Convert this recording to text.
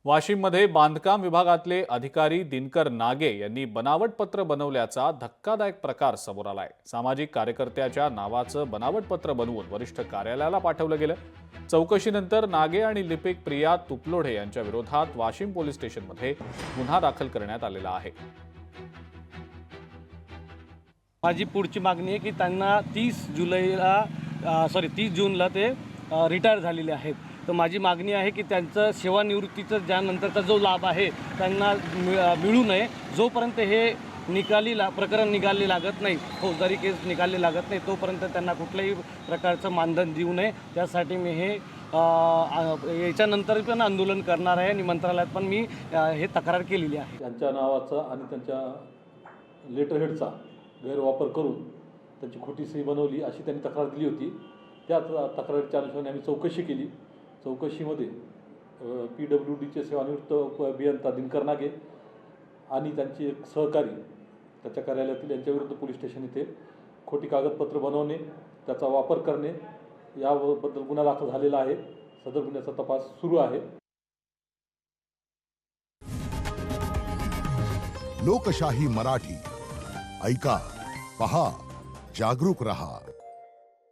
वाशिममध्ये बांधकाम विभागातले अधिकारी दिनकर नागे यांनी बनावट पत्र बनवल्याचा धक्कादायक प्रकार समोर आलाय। सामाजिक कार्यकर्त्याच्या नावाचं बनावट पत्र बनवून वरिष्ठ कार्यालयाला पाठवलं गेलं। चौकशीनंतर नागे आणि लिपिक प्रिया तुपलोढे यांच्या विरोधात वाशिम पोलीस स्टेशनमध्ये गुन्हा दाखल करण्यात आलेला आहे। माझी पुढची मागणी आहे की त्यांना 30 जूनला ते रिटायर झालेले आहेत। तर माझी मागणी आहे की त्यांचं सेवानिवृत्तीचं ज्यानंतरचा जो लाभ आहे त्यांना मिळू नये। जोपर्यंत हे प्रकरण निकाली लागत नाही, फौजदारी केस निकाली लागत नाही, तोपर्यंत त्यांना कुठल्याही प्रकारचं मानधन देऊ नये। त्यासाठी मी हे याच्यानंतर पण आंदोलन करणार आहे आणि मंत्रालयात पण मी हे तक्रार केलेली आहे। त्यांच्या नावाचा आणि त्यांच्या लेटरहेडचा गैरवापर करून त्यांची खोटी सही बनवली अशी त्यांनी तक्रार दिली होती। त्या तक्रारीच्या अनुषंगाने आम्ही चौकशी केली। चौकशीमध्ये PWDचे सेवानिवृत्त अभियंता दिनकर नागे आणि त्यांचे एक सहकारी त्याच्या कार्यालयातील यांच्याविरुद्ध पोलीस स्टेशन इथे खोटी कागदपत्र बनवणे, त्याचा वापर करणे याबद्दल गुन्हा दाखल झालेला आहे। सदर गुन्ह्याचा तपास सुरू आहे। लोकशाही मराठी ऐका, पहा, जागरूक रहा।